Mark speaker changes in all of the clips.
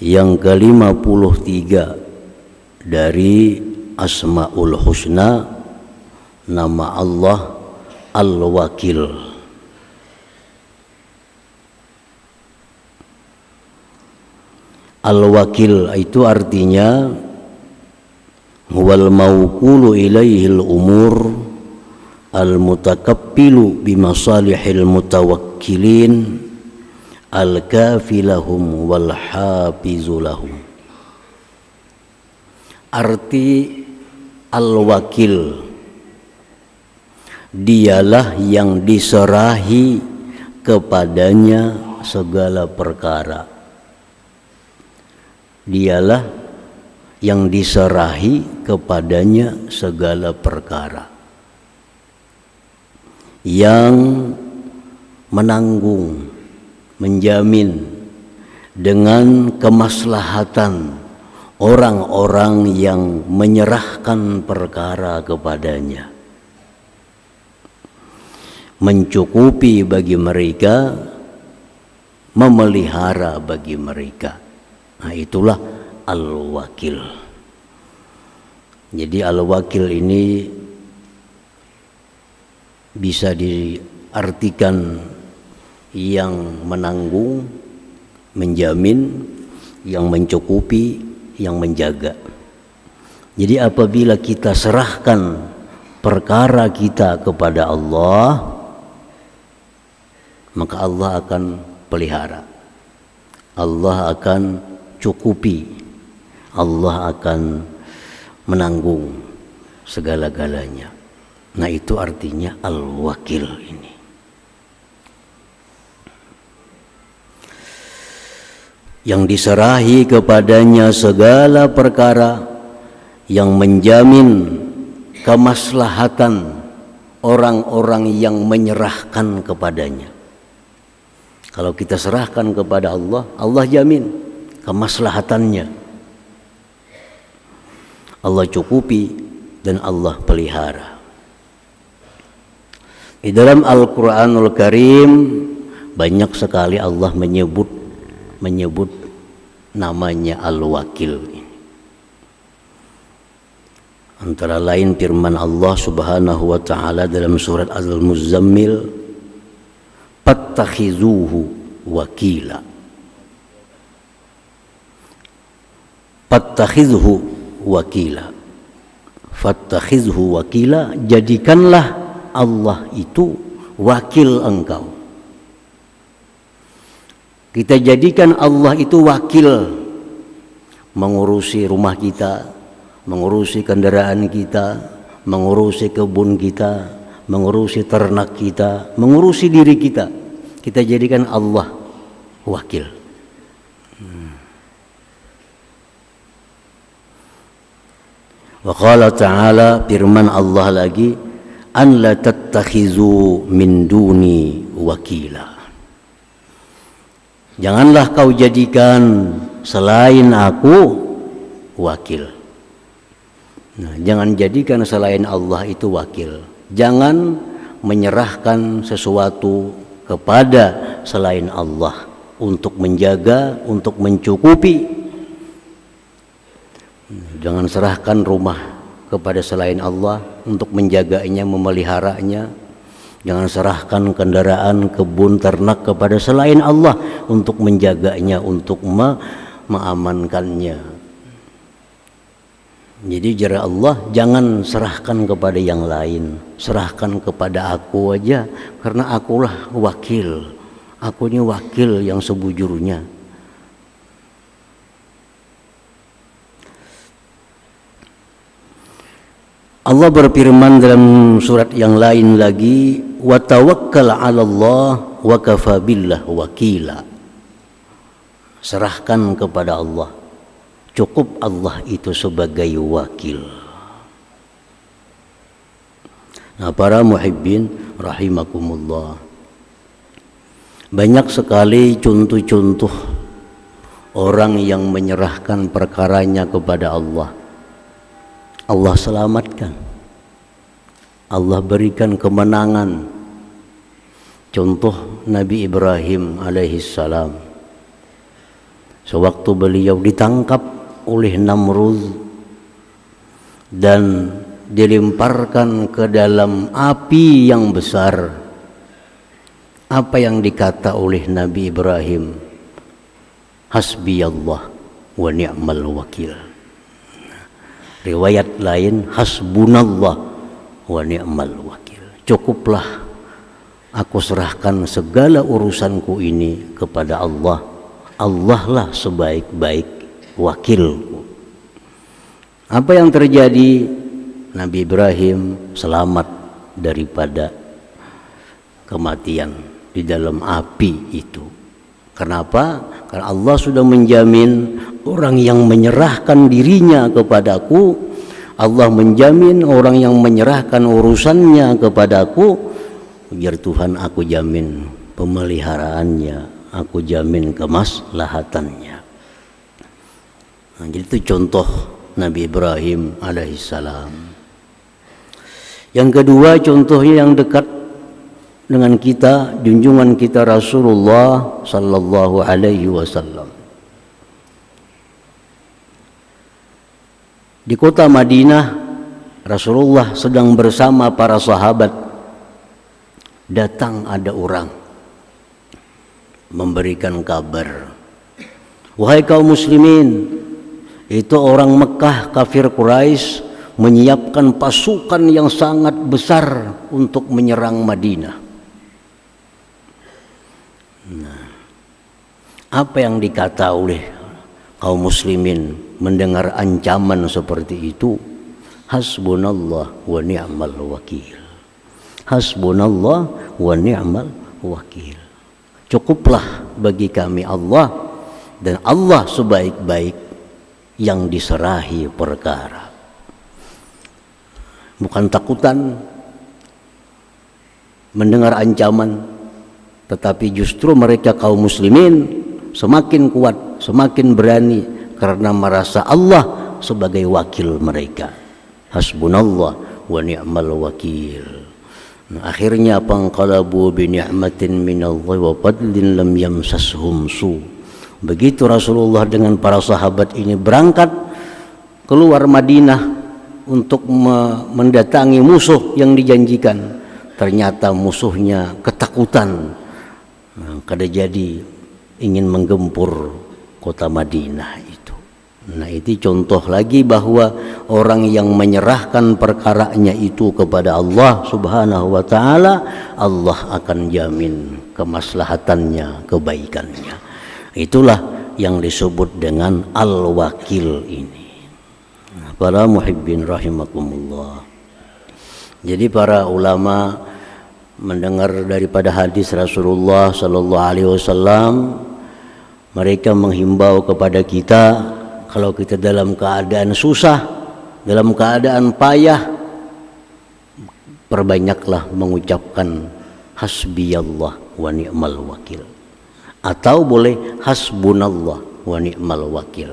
Speaker 1: yang ke-53 dari Asmaul Husna, nama Allah Al-Wakil. Al-Wakil itu artinya huwal mawkulu ilaihil umur al-mutakappilu bimasalihil mutawakkilin al-kafilahum wal hafizulahum. Arti al-wakil, dialah yang diserahi kepadanya segala perkara. Dialah yang diserahi kepadanya segala perkara, yang menanggung, menjamin dengan kemaslahatan orang-orang yang menyerahkan perkara kepadanya, mencukupi bagi mereka, memelihara bagi mereka. Nah, itulah Al-Wakil. Jadi Al-Wakil ini bisa diartikan yang menanggung, menjamin, yang mencukupi, yang menjaga. Jadi apabila kita serahkan perkara kita kepada Allah, maka Allah akan pelihara, Allah akan cukupi, Allah akan menanggung segala-galanya. Nah, itu artinya Al-Wakil ini. Yang diserahi kepadanya segala perkara, yang menjamin kemaslahatan orang-orang yang menyerahkan kepadanya. Kalau kita serahkan kepada Allah, Allah jamin kemaslahatannya, Allah cukupi dan Allah pelihara. Di dalam Al-Quranul Karim banyak sekali Allah menyebut namanya Al-Wakil. Antara lain firman Allah Subhanahu wa taala dalam surat Al-Muzammil, "Fattakhizuhu wakila." Fattakhizhu wakila. Fattakhizhu wakila, jadikanlah Allah itu wakil engkau. Kita jadikan Allah itu wakil, mengurusi rumah kita, mengurusi kendaraan kita, mengurusi kebun kita, mengurusi ternak kita, mengurusi diri kita. Kita jadikan Allah wakil. Wa qala ta'ala, firman Allah lagi, an la tattakhizu min duni wakila. Janganlah kau jadikan selain aku wakil. Nah, jangan jadikan selain Allah itu wakil. Jangan menyerahkan sesuatu kepada selain Allah untuk menjaga, untuk mencukupi. Jangan serahkan rumah kepada selain Allah untuk menjaganya, memeliharanya. Jangan serahkan kendaraan, kebun, ternak kepada selain Allah untuk menjaganya, untuk mengamankannya. Jadi jara Allah, jangan serahkan kepada yang lain, serahkan kepada aku aja, karena akulah wakil. Aku ini wakil yang sebujurnya. Allah berfirman dalam surat yang lain lagi, wa tawakkal 'ala Allah wa kafa billah wakila. Serahkan kepada Allah, cukup Allah itu sebagai wakil. Nah, para muhibbin rahimakumullah, banyak sekali contoh-contoh orang yang menyerahkan perkaranya kepada Allah. Allah selamatkan, Allah berikan kemenangan. Contoh Nabi Ibrahim alaihissalam, sewaktu beliau ditangkap oleh Namrud dan dilemparkan ke dalam api yang besar, apa yang dikata oleh Nabi Ibrahim? Hasbiyallah wa ni'mal wakil. Riwayat lain, hasbunallah wa ni'mal wakil. Cukuplah aku serahkan segala urusanku ini kepada Allah. Allah lah sebaik-baik wakilku. Apa yang terjadi? Nabi Ibrahim selamat daripada kematian di dalam api itu. Kenapa? Karena Allah sudah menjamin orang yang menyerahkan dirinya kepadaku, Allah menjamin orang yang menyerahkan urusannya kepadaku, biar Tuhan aku jamin pemeliharaannya, aku jamin kemaslahatannya. Nah, jadi itu contoh Nabi Ibrahim alaihissalam. Yang kedua, contohnya yang dekat dengan kita, junjungan kita Rasulullah sallallahu alaihi wasallam. Di kota Madinah, Rasulullah sedang bersama para sahabat. Datang ada orang memberikan kabar, wahai kaum muslimin, itu orang Mekah kafir Quraisy menyiapkan pasukan yang sangat besar untuk menyerang Madinah. Nah, apa yang dikata oleh kaum muslimin mendengar ancaman seperti itu? Hasbunallah wa ni'mal wakil. Hasbunallah wa ni'mal wakil. Cukuplah bagi kami Allah, dan Allah sebaik-baik yang diserahi perkara. Bukan takutan mendengar ancaman, tetapi justru mereka kaum muslimin semakin kuat, semakin berani karena merasa Allah sebagai wakil mereka. Hasbunallah wa ni'mal wakil. Nah, akhirnya panqalabu bi ni'matin minallahi wa fadlin lam yamsashum su. Begitu Rasulullah dengan para sahabat ini berangkat keluar Madinah untuk mendatangi musuh yang dijanjikan, ternyata musuhnya ketakutan. Nah, kada jadi ingin menggempur kota Madinah itu. Nah, itu contoh lagi bahwa orang yang menyerahkan perkaranya itu kepada Allah Subhanahu wa taala, Allah akan jamin kemaslahatannya, kebaikannya. Itulah yang disebut dengan al-wakil ini. Para muhibbin rahimakumullah. Jadi para ulama mendengar daripada hadis Rasulullah sallallahu alaihi wasallam, mereka menghimbau kepada kita, kalau kita dalam keadaan susah, dalam keadaan payah, perbanyaklah mengucapkan hasbiyallah wa ni'mal wakil, atau boleh hasbunallah wa ni'mal wakil.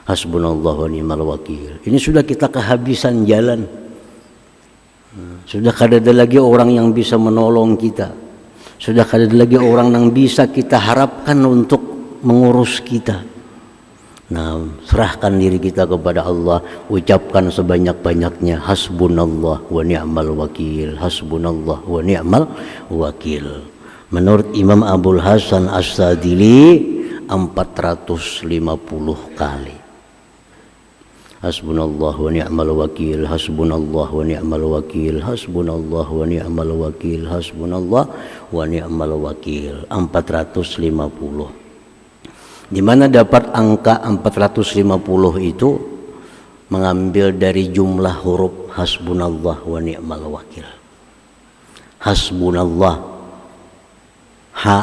Speaker 1: Hasbunallah wa ni'mal wakil. Ini sudah kita kehabisan jalan. Sudah kada ada lagi orang yang bisa menolong kita. Sudah kada ada lagi orang yang bisa kita harapkan untuk mengurus kita. Nah, serahkan diri kita kepada Allah, ucapkan sebanyak-banyaknya hasbunallah wa ni'mal wakil, hasbunallah wa ni'mal wakil. Menurut Imam Abul Hasan As-Sadili 450 kali. Hasbunallah wa ni'mal wakil, hasbunallah wa ni'mal wakil, hasbunallah wa ni'mal wakil, hasbunallah wa ni'mal wakil, 450. Di mana dapat angka 450 itu? Mengambil dari jumlah huruf hasbunallah wa ni'mal wakil. Hasbunallah, ha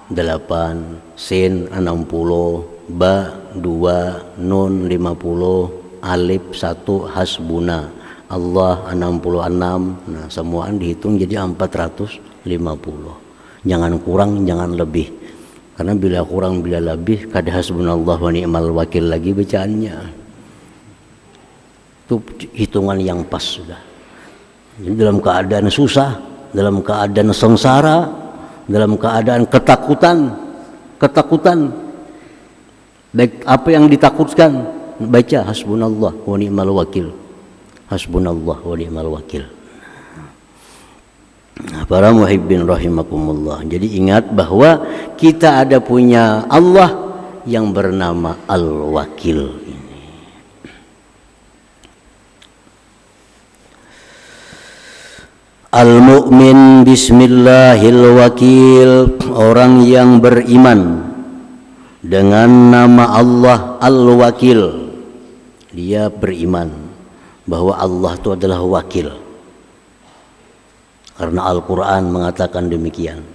Speaker 1: 8, sin 60, ba 2, nun 50, alif 1, hasbuna, Allah 66. Nah, semuaan dihitung jadi 450. Jangan kurang, jangan lebih. Karena bila kurang, bila lebih, kada hasbunallah wa ni'mal wakil lagi bacaannya. Itu hitungan yang pas sudah. Jadi dalam keadaan susah, dalam keadaan sengsara, dalam keadaan ketakutan, Baik apa yang ditakutkan, baca hasbunallah wa ni'mal wakil. Hasbunallah wa ni'mal wakil. Para muhibbin rahimakumullah. Jadi ingat bahwa kita ada punya Allah yang bernama Al-Wakil ini. Al-mu'min bismillahil wakil, orang yang beriman dengan nama Allah Al-Wakil. Dia beriman bahwa Allah itu adalah wakil. Karena Al-Quran mengatakan demikian.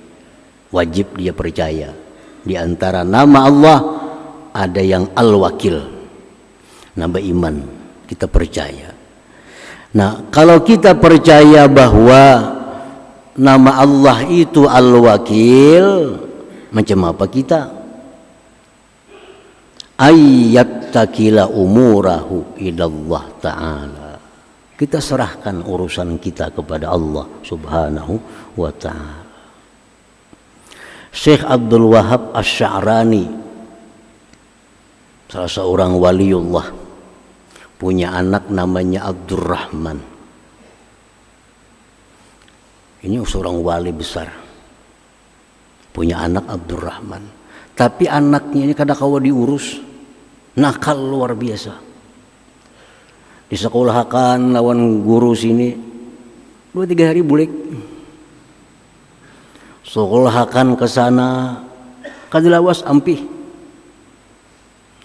Speaker 1: Wajib dia percaya. Di antara nama Allah ada yang Al-Wakil. Nama iman, kita percaya. Nah, kalau kita percaya bahwa nama Allah itu Al-Wakil, macam apa kita? Ayat takila umurahu ilallah ta'ala. Kita serahkan urusan kita kepada Allah subhanahu wa ta'ala. Syekh Abdul Wahab Asy-Sya'rani, salah seorang waliullah, punya anak namanya Abdurrahman. Ini seorang wali besar, punya anak Abdurrahman. Tapi anaknya ini kadang-kala diurus, nakal luar biasa. Disekolahkan lawan guru sini 2-3 hari bulik. Sekolahkan ke sana kadilawas ampih.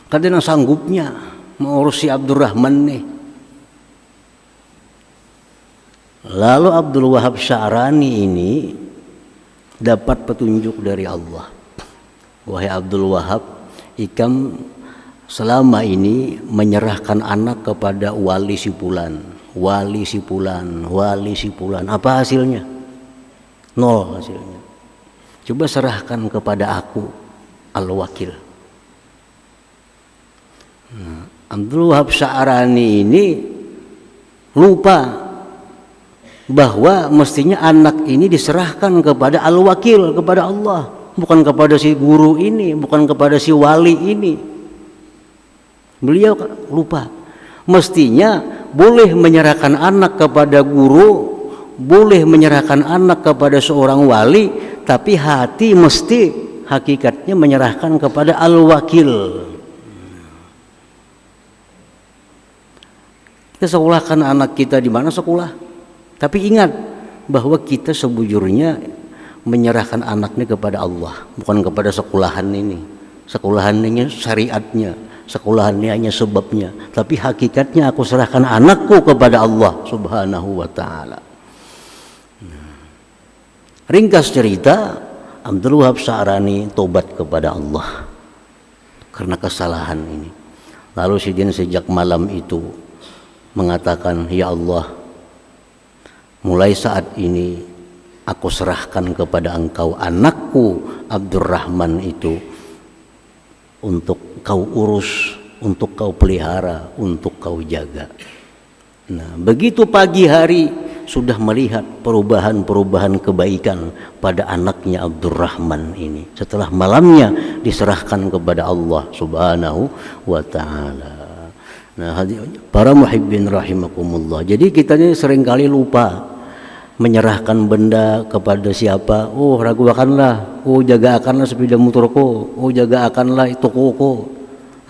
Speaker 1: Kadang sanggupnya mengurus si Abdurrahman nih. Lalu Abdul Wahab Sya'rani ini dapat petunjuk dari Allah. Wahai Abdul Wahab, ikam selama ini menyerahkan anak kepada wali si fulan, wali si fulan, wali si fulan. Apa hasilnya? Nol hasilnya. Coba serahkan kepada aku, Al-Wakil. Nah, Abdul Wahab Sya'rani ini lupa bahwa mestinya anak ini diserahkan kepada Al-Wakil, kepada Allah, bukan kepada si guru ini, bukan kepada si wali ini. Beliau lupa. Mestinya boleh menyerahkan anak kepada guru, boleh menyerahkan anak kepada seorang wali, tapi hati mesti hakikatnya menyerahkan kepada Al-Wakil. Kita sekolahkan anak kita di mana sekolah, tapi ingat bahwa kita sebujurnya menyerahkan anaknya kepada Allah, bukan kepada sekolahan ini. Sekolahan ini syariatnya, sekolahannya hanya sebabnya, tapi hakikatnya aku serahkan anakku kepada Allah subhanahu wa ta'ala. Ringkas cerita, Abdul Wahab Sya'rani tobat kepada Allah karena kesalahan ini. Lalu sidin sejak malam itu mengatakan, ya Allah, mulai saat ini aku serahkan kepada engkau anakku Abdurrahman itu, untuk kau urus, untuk kau pelihara, untuk kau jaga. Nah, begitu pagi hari sudah melihat perubahan-perubahan kebaikan pada anaknya Abdurrahman ini. Setelah malamnya diserahkan kepada Allah subhanahu wa ta'ala. Nah, para muhibbin rahimakumullah. Jadi kita ini seringkali lupa menyerahkan benda kepada siapa. Oh, raguakanlah, oh jaga akanlah sepeda motorku, oh jaga akanlah tokoku.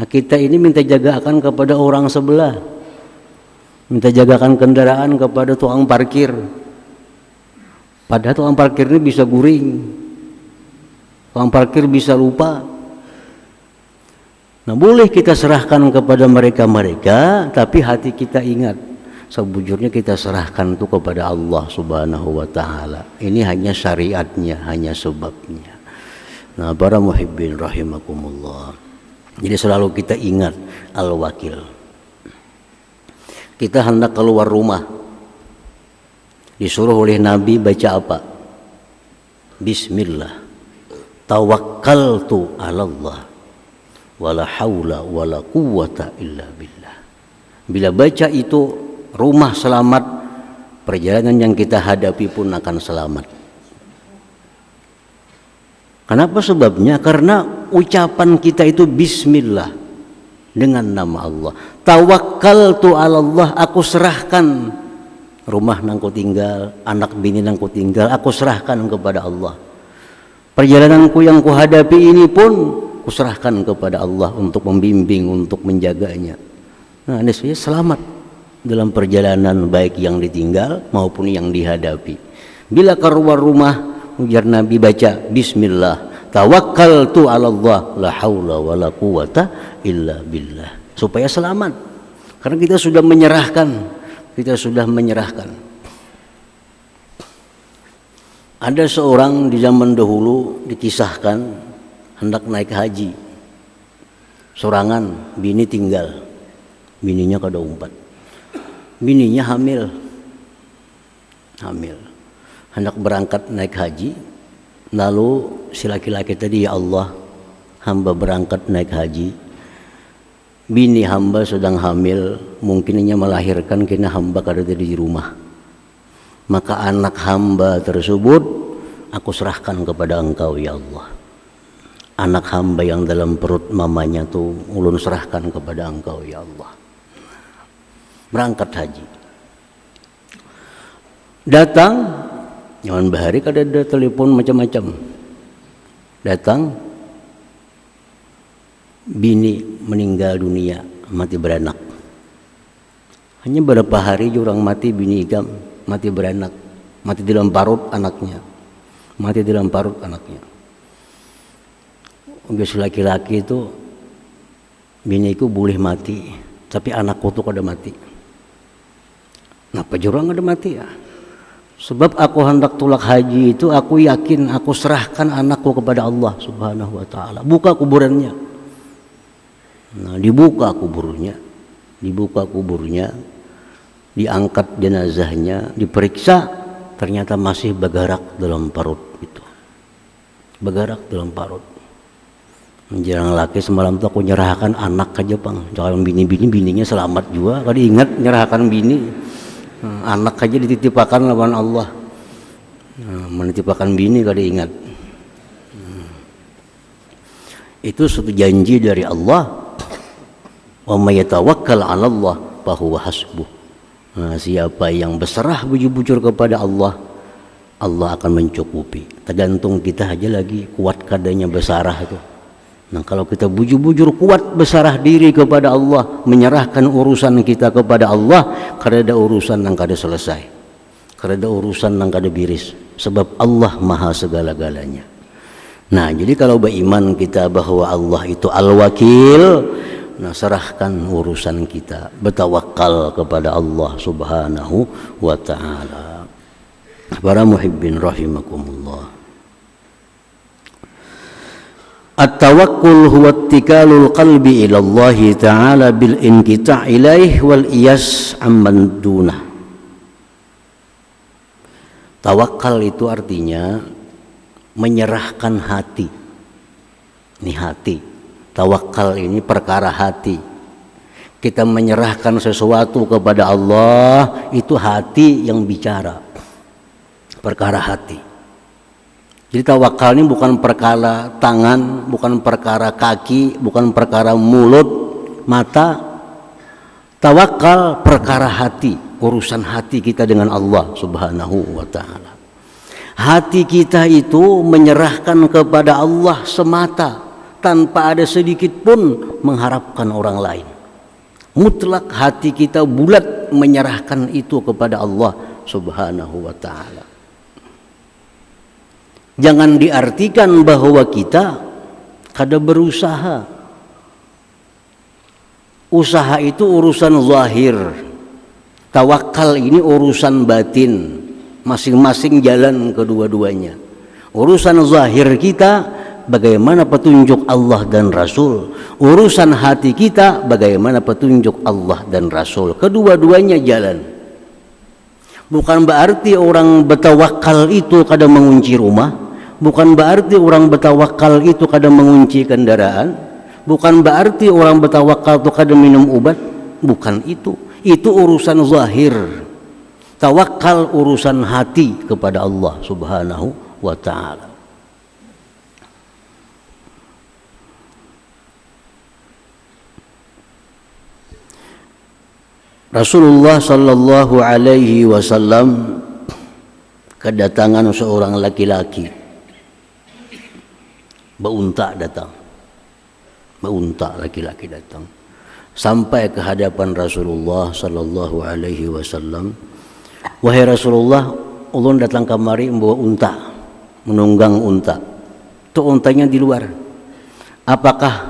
Speaker 1: Nah, kita ini minta jaga akan kepada orang sebelah, minta jagakan kendaraan kepada tukang parkir. Padahal tukang parkir ini bisa guring, tukang parkir bisa lupa. Nah, boleh kita serahkan kepada mereka-mereka, tapi hati kita ingat, sebujurnya kita serahkan itu kepada Allah subhanahu wa ta'ala. Ini hanya syariatnya, hanya sebabnya. Nah, para muhibbin rahimakumullah, jadi selalu kita ingat Al-Wakil. Kita hendak keluar rumah, disuruh oleh Nabi baca apa? Bismillah, tawakkaltu 'alallah, wala haula wala quwwata illa billah. Bila baca itu, rumah selamat, perjalanan yang kita hadapi pun akan selamat. Kenapa sebabnya? Karena ucapan kita itu bismillah, dengan nama Allah. Tawakkaltu 'ala Allah, aku serahkan rumah nang ku tinggal, anak bini nang ku tinggal, aku serahkan kepada Allah. Perjalananku yang ku hadapi ini pun ku serahkan kepada Allah untuk membimbing, untuk menjaganya. Nah, niscaya selamat dalam perjalanan baik yang ditinggal maupun yang dihadapi. Bila keluar rumah, ujar Nabi baca bismillah, tawakkaltu 'ala Allah, la haula wala quwata illa billah. Supaya selamat. Karena kita sudah menyerahkan, Ada seorang di zaman dahulu dikisahkan hendak naik haji. Sorangan, bini tinggal. Bininya kada umpat. Bininya hamil. Hendak berangkat naik haji. Lalu si laki-laki tadi, ya Allah, hamba berangkat naik haji. Bini hamba sedang hamil, mungkinnya melahirkan kena hamba kada ada di rumah. Maka anak hamba tersebut aku serahkan kepada Engkau, ya Allah. Anak hamba yang dalam perut mamanya tuh ulun serahkan kepada Engkau, ya Allah. Berangkat haji. Datang, nyaman bahari kada ada telepon macam-macam. Datang, bini meninggal dunia, mati beranak. Hanya beberapa hari jurang mati bini igam, mati beranak, mati di dalam parut anaknya. Ugas laki-laki itu, biniku boleh mati, tapi anakku tuh kada mati. Kenapa jurang ada mati ya? Sebab aku hendak tulak haji itu, aku yakin aku serahkan anakku kepada Allah Subhanahu wa ta'ala. Buka kuburannya. Nah, dibuka kuburnya, diangkat jenazahnya, diperiksa, ternyata masih bergerak dalam parut itu. Menjelang laki semalam tuh aku nyerahkan anak aja bang, jangan bininya selamat juga. Kalau diingat nyerahkan bini, anak aja dititipakan lawan Allah. Menitipakan bini kalau diingat. Itu suatu janji dari Allah. Wa may yatawakkal 'ala Allah fa huwa hasbuh. Nah, siapa yang berserah bujur-bujur kepada Allah, Allah akan mencukupi. Tergantung kita aja lagi kuat kadanya bersarah itu. Nah, kalau kita bujur-bujur kuat bersarah diri kepada Allah, menyerahkan urusan kita kepada Allah, kada ada urusan yang kada selesai, kada ada urusan yang kada biris, sebab Allah maha segala-galanya. Nah, jadi kalau beriman kita bahwa Allah itu al-wakil, nah, serahkan urusan kita, bertawakal kepada Allah Subhanahu wa ta'ala. Para muhibbin rahimakumullah. At-tawakkul huwa ittikalul qalbi ila Allah ta'ala bil inqita' ilaih wal iyas amman dunah. Tawakal itu artinya menyerahkan hati. Ini hati. Tawakal ini perkara hati. Kita menyerahkan sesuatu kepada Allah, itu hati yang bicara. Perkara hati. Jadi tawakal ini bukan perkara tangan, bukan perkara kaki, bukan perkara mulut, mata. Tawakal perkara hati, urusan hati kita dengan Allah Subhanahu wa ta'ala. Hati kita itu menyerahkan kepada Allah semata, tanpa ada sedikit pun mengharapkan orang lain. Mutlak hati kita bulat menyerahkan itu kepada Allah Subhanahu wa ta'ala. Jangan diartikan bahwa kita kada berusaha. Usaha itu urusan zahir. Tawakal ini urusan batin. Masing-masing jalan kedua-duanya. Urusan zahir kita bagaimana petunjuk Allah dan Rasul. Urusan hati kita bagaimana petunjuk Allah dan Rasul. Kedua-duanya jalan. Bukan berarti orang bertawakal itu kadang mengunci rumah. Bukan berarti orang bertawakal itu kadang mengunci kendaraan. Bukan berarti orang bertawakal itu kadang minum obat. Bukan itu. Itu urusan zahir. Tawakal urusan hati kepada Allah Subhanahu wa ta'ala. Rasulullah sallallahu alaihi wasallam kedatangan seorang laki-laki, beunta datang, beunta laki-laki datang, sampai ke hadapan Rasulullah sallallahu alaihi wasallam. Wahai Rasulullah, ulun datang kamari membawa unta, menunggang unta. Tu untanya di luar. Apakah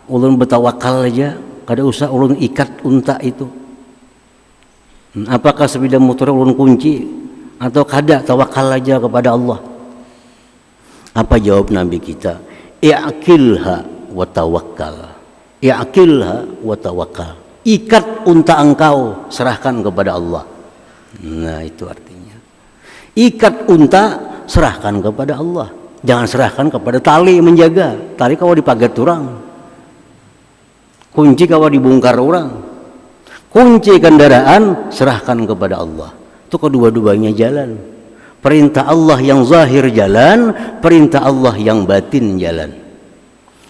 Speaker 1: ulun bertawakal aja, kada usah ulun ikat unta itu? Apakah sepeda motor ulun kunci atau kada tawakal aja kepada Allah? Apa jawab Nabi kita? I'qilha wa tawakkal. I'qilha wa tawakkal. Ikat unta engkau, serahkan kepada Allah. Nah, itu artinya. Ikat unta, serahkan kepada Allah. Jangan serahkan kepada tali menjaga. Tali kau dipagat orang. Kunci kau dibongkar orang. Kunci kendaraan serahkan kepada Allah. Itu kedua-duanya jalan. Perintah Allah yang zahir jalan, perintah Allah yang batin jalan.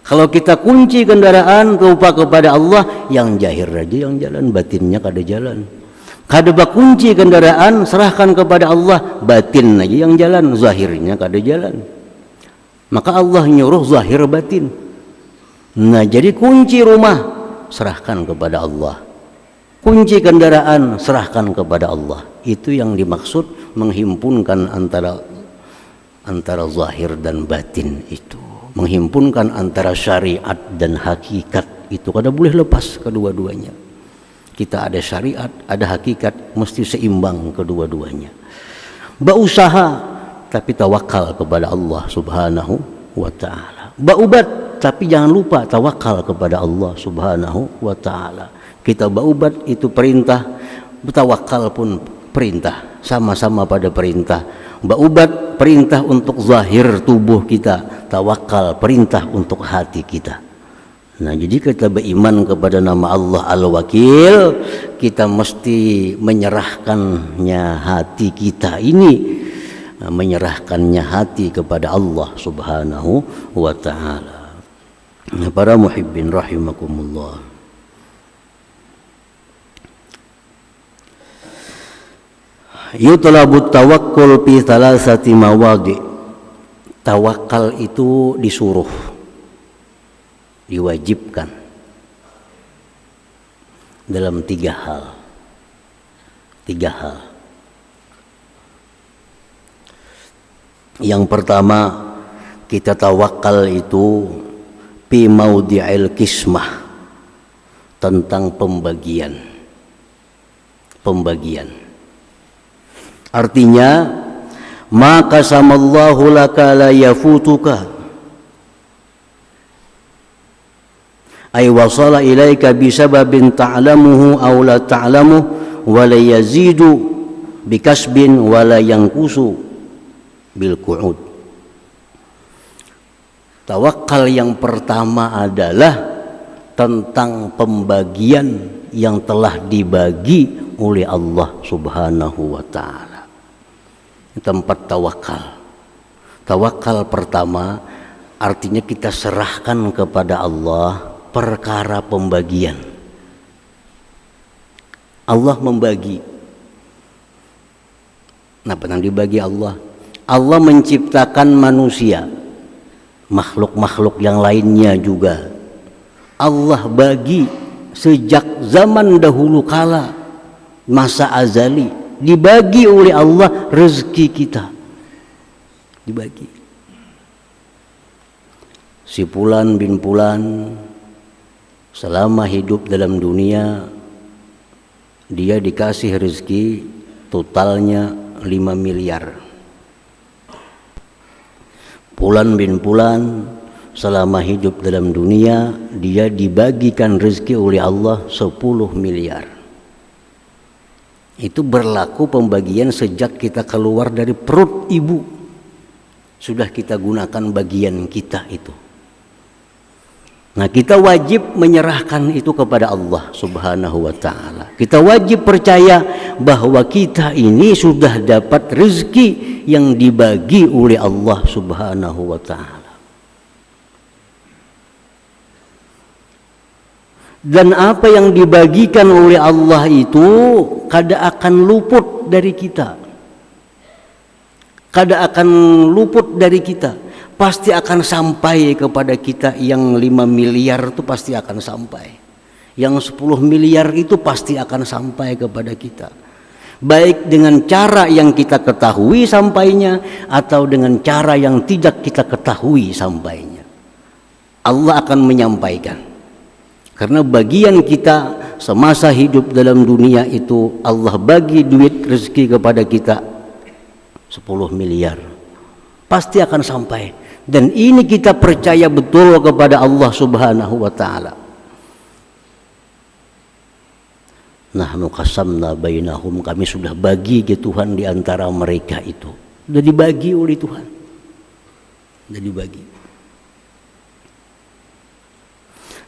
Speaker 1: Kalau kita kunci kendaraan lupa kepada Allah, yang zahir aja yang jalan, batinnya kada jalan. Kada kunci kendaraan serahkan kepada Allah, batin aja yang jalan, zahirnya kada jalan. Maka Allah nyuruh zahir batin. Nah, jadi kunci rumah serahkan kepada Allah. Kunci kendaraan serahkan kepada Allah. Itu yang dimaksud menghimpunkan antara zahir dan batin itu. Menghimpunkan antara syariat dan hakikat itu. Kada boleh lepas kedua-duanya. Kita ada syariat, ada hakikat, mesti seimbang kedua-duanya. Berusaha tapi tawakal kepada Allah Subhanahu wa taala. Berubat tapi jangan lupa tawakal kepada Allah Subhanahu wa taala. Kita berubat itu perintah, bertawakal pun perintah, sama-sama pada perintah. Berubat perintah untuk zahir tubuh kita, tawakal perintah untuk hati kita. Nah, jadi kita beriman kepada nama Allah Al-Wakil, kita mesti menyerahkannya hati kita ini, menyerahkannya hati kepada Allah Subhanahu wa taala. Para muhibbin rahimakumullah. Yutlabu tawakkul fi thalathati mawadi. Tawakal itu disuruh, diwajibkan dalam tiga hal. Yang pertama, kita tawakal itu fi maudi'il kismah, tentang pembagian. Artinya, maka samallahu laka la yafutuka, ay wasala ilaika bisababin ta'lamuhu aw la ta'lamuh wa la yazidu bikasbin wa la yanqusu bil qu'ud. Tawakal yang pertama adalah tentang pembagian yang telah dibagi oleh Allah Subhanahu wa taala. Tempat tawakal. Tawakal pertama artinya kita serahkan kepada Allah perkara pembagian. Allah membagi. Apa yang dibagi Allah? Allah menciptakan manusia, makhluk-makhluk yang lainnya juga. Allah bagi sejak zaman dahulu kala, masa azali. Dibagi oleh Allah rezeki kita, dibagi. Si Fulan bin Fulan selama hidup dalam dunia dia dikasih rezeki totalnya 5 miliar. Fulan bin Fulan selama hidup dalam dunia dia dibagikan rezeki oleh Allah 10 miliar. Itu berlaku pembagian sejak kita keluar dari perut ibu. Sudah kita gunakan bagian kita itu. Nah, kita wajib menyerahkan itu kepada Allah Subhanahu wa taala. Kita wajib percaya bahwa kita ini sudah dapat rezeki yang dibagi oleh Allah Subhanahu wa taala. Dan apa yang dibagikan oleh Allah itu kada akan luput dari kita. Kada akan luput dari kita. Pasti akan sampai kepada kita. Yang 5 miliar itu pasti akan sampai. Yang 10 miliar itu pasti akan sampai kepada kita. Baik dengan cara yang kita ketahui sampainya, atau dengan cara yang tidak kita ketahui sampainya, Allah akan menyampaikan. Karena bagian kita semasa hidup dalam dunia itu, Allah bagi duit rezeki kepada kita 10 miliar. Pasti akan sampai. Dan ini kita percaya betul kepada Allah Subhanahu wa ta'ala. Nahnu qasamna bainahum, kami sudah bagi ke Tuhan di antara mereka itu. Sudah dibagi oleh Tuhan. Sudah dibagi.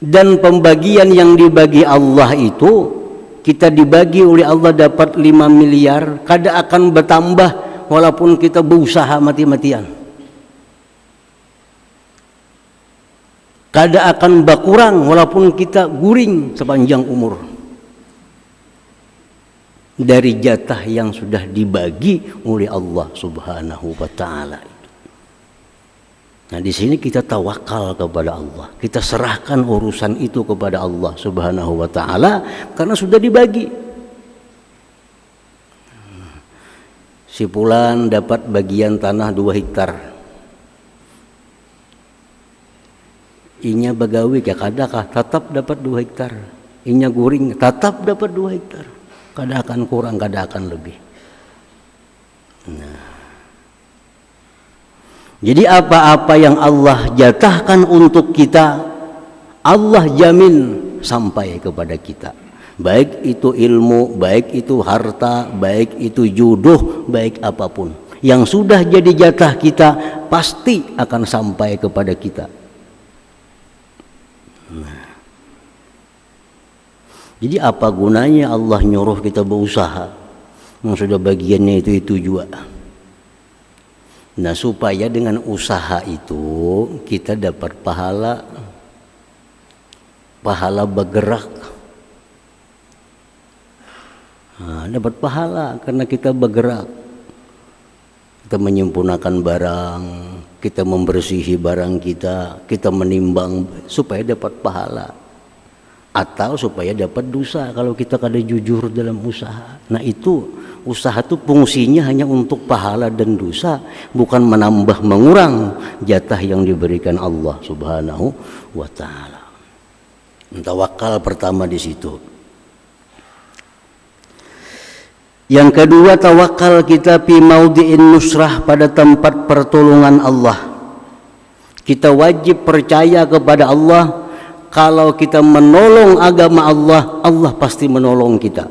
Speaker 1: Dan pembagian yang dibagi Allah itu, kita dibagi oleh Allah dapat 5 miliar, kada akan bertambah walaupun kita berusaha mati-matian. Kada akan berkurang walaupun kita guring sepanjang umur. Dari jatah yang sudah dibagi oleh Allah Subhanahu wa ta'ala. Nah, di sini kita tawakal kepada Allah. Kita serahkan urusan itu kepada Allah Subhanahu wa ta'ala karena sudah dibagi. Si fulan dapat bagian tanah 2 hektar. Inya bagawi ya kadakah tetap dapat 2 hektar. Inya guring tetap dapat 2 hektar. Kada akan kurang, kada akan lebih. Nah, jadi apa-apa yang Allah jatahkan untuk kita, Allah jamin sampai kepada kita. Baik itu ilmu, baik itu harta, baik itu jodoh, baik apapun. Yang sudah jadi jatah kita, pasti akan sampai kepada kita. Nah, jadi apa gunanya Allah nyuruh kita berusaha? Yang sudah bagiannya itu juga. Nah, supaya dengan usaha itu kita dapat pahala bergerak. Nah, dapat pahala karena kita bergerak. Kita menyempurnakan barang, kita membersihi barang kita menimbang supaya dapat pahala. Atau supaya dapat dosa kalau kita kada jujur dalam usaha. Nah, itu usaha itu fungsinya hanya untuk pahala dan dosa, bukan menambah mengurang jatah yang diberikan Allah Subhanahu wa ta'ala. Tawakal pertama di situ. Yang kedua, tawakal kita fi maudhi'in nusrah, pada tempat pertolongan Allah. Kita wajib percaya kepada Allah. Kalau kita menolong agama Allah, Allah pasti menolong kita.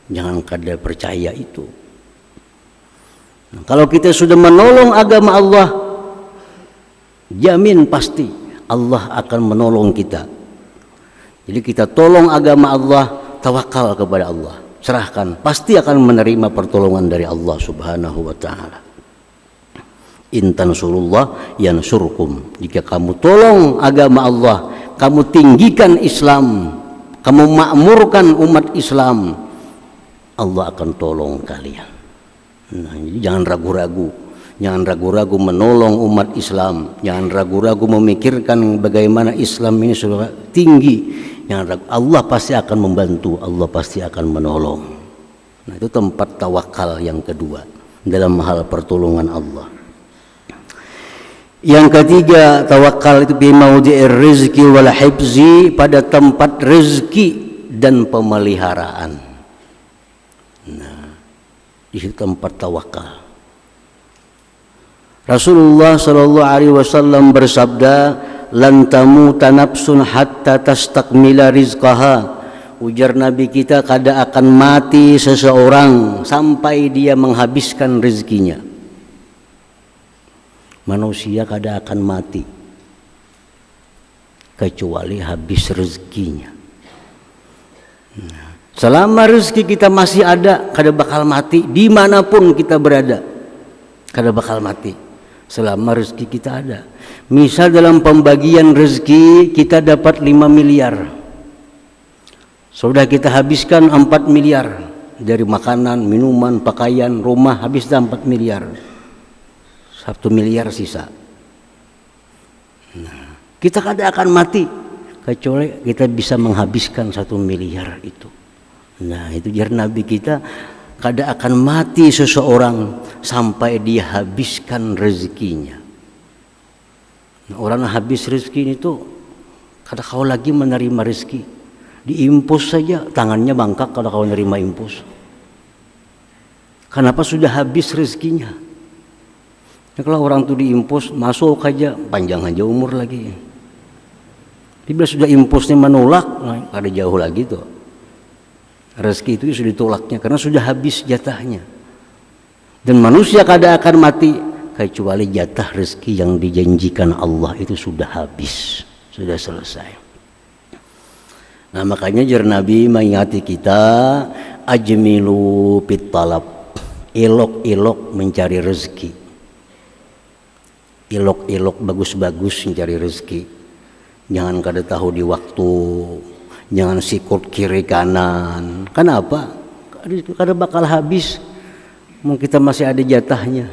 Speaker 1: Jangan kada percaya itu. Kalau kita sudah menolong agama Allah, jamin pasti Allah akan menolong kita. Jadi kita tolong agama Allah, tawakal kepada Allah, serahkan, pasti akan menerima pertolongan dari Allah Subhanahu wa ta'ala. In tansurullah yansurkum. Jika kamu tolong agama Allah, kamu tinggikan Islam, kamu makmurkan umat Islam, Allah akan tolong kalian. Nah, jadi jangan ragu-ragu. Jangan ragu-ragu menolong umat Islam. Jangan ragu-ragu memikirkan bagaimana Islam ini sudah tinggi. Jangan ragu. Allah pasti akan membantu. Allah pasti akan menolong. Nah, itu tempat tawakal yang kedua dalam hal pertolongan Allah. Yang ketiga, tawakal itu bi maudhi'ir rizqi wal hifzi, pada tempat rezeki dan pemeliharaan. Nah, di tempat tawakal. Rasulullah sallallahu alaihi wasallam bersabda, "Lan tamuta nafsun hatta tastakmila rizqaha." Ujar Nabi kita, kada akan mati seseorang sampai dia menghabiskan rezekinya. Manusia kada akan mati kecuali habis rezekinya. Selama rezeki kita masih ada, kada bakal mati. Dimanapun kita berada, kada bakal mati. selama rezeki kita ada. Misal dalam pembagian rezeki kita dapat 5 miliar, sudah kita habiskan 4 miliar dari makanan, minuman, pakaian, rumah, habis dah 4 miliar, 1 miliar sisa. Nah, kita kadang akan mati kecuali kita bisa menghabiskan 1 miliar itu. Nah, itu jar Nabi kita, kadang akan mati seseorang sampai dia habiskan rezekinya. Nah, orang habis rezeki itu kadang kau lagi menerima rezeki, diimpus saja tangannya bangkak kalau kau menerima impus. Kenapa? Sudah habis rezekinya. Nah, kalau orang itu diimpus masuk aja, panjang aja umur lagi. Bila sudah impusnya menolak, nah, ada jauh lagi tuh. Rezeki itu sudah ditolaknya karena sudah habis jatahnya. Dan manusia kadang akan mati kecuali jatah rezeki yang dijanjikan Allah itu sudah habis, sudah selesai. Nah, makanya jar Nabi mengingati kita, ajmilu fit talab, elok-elok mencari rezeki, elok-elok bagus-bagus mencari rezeki. Jangan kada tahu di waktu, jangan sikut kiri kanan. Kenapa? Kada bakal habis. Mungkin kita masih ada jatahnya.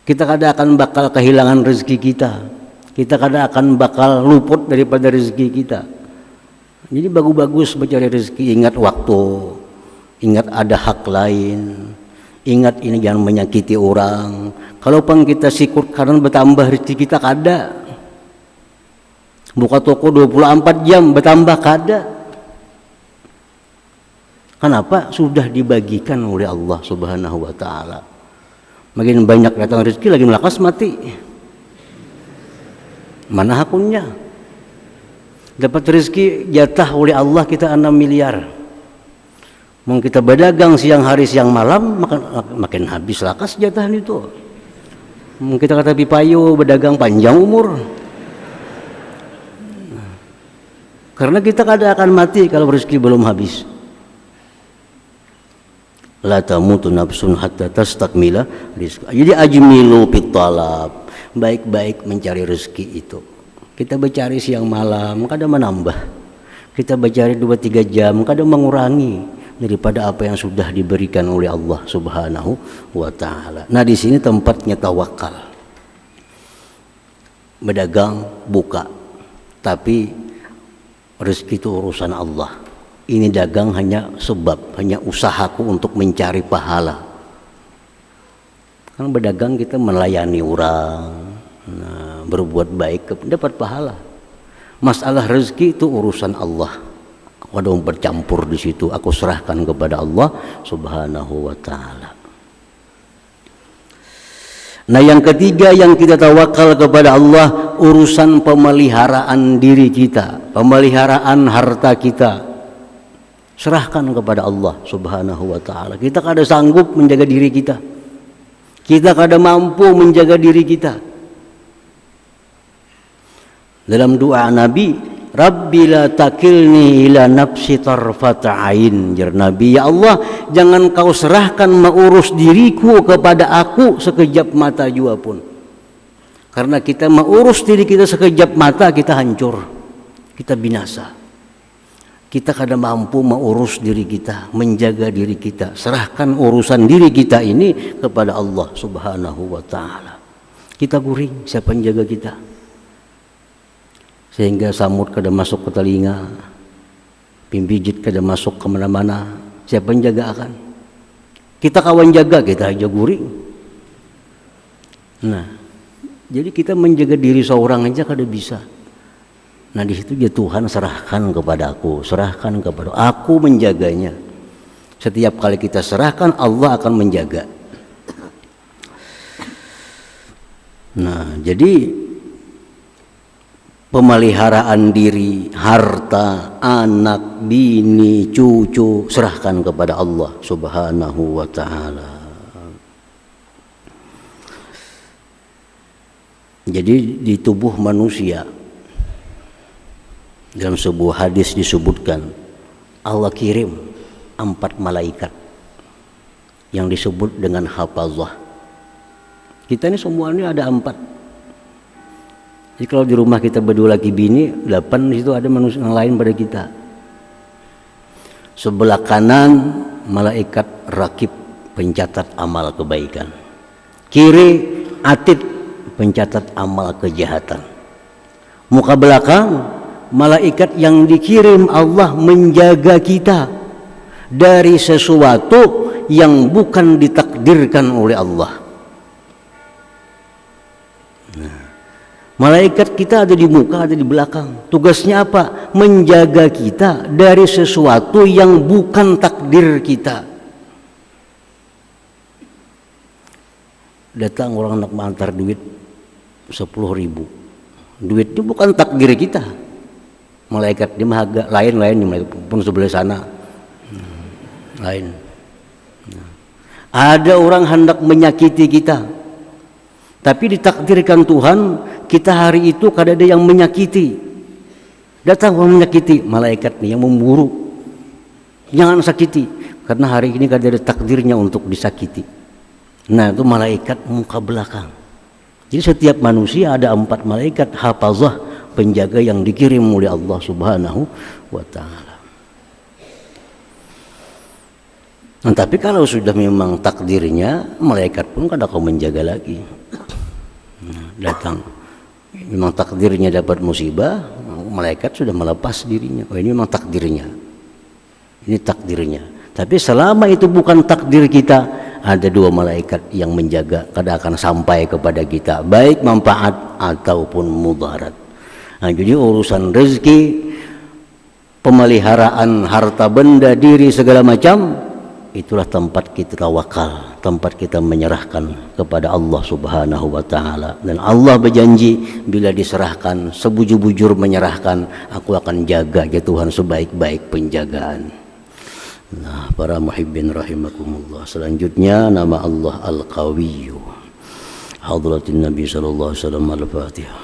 Speaker 1: Kita kadang akan bakal kehilangan rezeki kita. Kita kadang akan bakal luput daripada rezeki kita. Jadi bagus-bagus mencari rezeki. Ingat waktu, ingat ada hak lain, ingat ini jangan menyakiti orang. Kalau pun kita sikut kanan bertambah rezeki kita kada. Buka toko 24 jam bertambah kada. Kenapa? Sudah dibagikan oleh Allah Subhanahu wa taala. Makin banyak datang rezeki, lagi melakas mati. Mana hakunnya? Dapat rezeki jatah oleh Allah kita 6 miliar. Mau kita berdagang siang hari siang malam, makin habis lakas jatah itu. Mau kita kata pipayo berdagang panjang umur. Karena kita kadang akan mati kalau rezeki belum habis. La tamutu nafsun hatta tastakmila rizqa. Jadi ajmilu fit talab, baik-baik mencari rezeki itu. Kita bercari siang malam kadang menambah, kita bercari 2-3 jam kadang mengurangi daripada apa yang sudah diberikan oleh Allah Subhanahu wa taala. Nah, di sini tempatnya tawakal. Berdagang buka, tapi rezeki itu urusan Allah. Ini dagang hanya sebab, hanya usahaku untuk mencari pahala. Kan berdagang kita melayani orang, nah, berbuat baik dapat pahala. Masalah rezeki itu urusan Allah. Aku ada bercampur di situ, aku serahkan kepada Allah Subhanahu wa taala. Nah, yang ketiga yang kita tawakal kepada Allah, urusan pemeliharaan diri kita, pemeliharaan harta kita. Serahkan kepada Allah Subhanahu wa taala. Kita kada sanggup menjaga diri kita. Kita kada mampu menjaga diri kita. Dalam doa Nabi, Rabbi la takilni ila nafsi tarfata ain. Jar Nabi, ya Allah, jangan kau serahkan mengurus diriku kepada aku sekejap mata jua pun. Karena kita mengurus diri kita sekejap mata, kita hancur, kita binasa. Kita kadang mampu mengurus diri kita, menjaga diri kita. Serahkan urusan diri kita ini kepada Allah Subhanahu wa taala. Kita guring, siapa yang jaga kita? Sehingga samut kada masuk ke telinga, pimpijit kada masuk ke mana-mana. Siapa yang jaga akan? Kita kawan jaga, kita aja guring. Nah, jadi kita menjaga diri seorang aja kada bisa. Nah, di situ dia Tuhan serahkan kepada aku, serahkan kepada aku menjaganya. Setiap kali kita serahkan, Allah akan menjaga. Nah, jadi pemeliharaan diri, harta, anak, bini, cucu, serahkan kepada Allah Subhanahu wa taala. Jadi di tubuh manusia, dalam sebuah hadis disebutkan Allah kirim 4 malaikat yang disebut dengan hafazah. Kita ini semua ini ada 4. Jadi kalau di rumah kita berdua laki bini, 8 di situ ada manusia yang lain pada kita. Sebelah kanan malaikat rakib pencatat amal kebaikan. Kiri atid pencatat amal kejahatan. Muka belakang malaikat yang dikirim Allah menjaga kita dari sesuatu yang bukan ditakdirkan oleh Allah. Nah, malaikat kita ada di muka, ada di belakang. Tugasnya apa? Menjaga kita dari sesuatu yang bukan takdir kita. Datang orang nak mengantar duit 10.000. Duit itu bukan takdir kita. Malaikat dia mah agak lain pun sebelah sana. Lain. Ada orang hendak menyakiti kita, tapi ditakdirkan Tuhan kita hari itu kada ada yang menyakiti. Datang orang menyakiti, malaikat nih yang memburu, jangan sakiti, karena hari ini kada ada takdirnya untuk disakiti. Nah itu malaikat muka belakang. Jadi setiap manusia ada 4 malaikat hafazah, penjaga yang dikirim oleh Allah Subhanahu wa Ta'ala. Nah, tapi kalau sudah memang takdirnya, malaikat pun kada kau menjaga lagi. Nah, datang, memang takdirnya dapat musibah, malaikat sudah melepas dirinya. Oh, ini memang takdirnya. Ini takdirnya. Tapi selama itu bukan takdir kita, ada 2 malaikat yang menjaga, kada akan sampai kepada kita, baik manfaat ataupun mudarat. Nah, jadi urusan rezeki, pemeliharaan harta benda, diri segala macam, itulah tempat kita tawakal, tempat kita menyerahkan kepada Allah Subhanahu wa Ta'ala. Dan Allah berjanji bila diserahkan, sebujur-bujur menyerahkan, aku akan jaga ya Tuhan sebaik-baik penjagaan. Nah, para muhibbin rahimakumullah, selanjutnya nama Allah Al-Qawiyyu. Hadratin Nabi sallallahu alaihi wasallam. Al-Fatihah.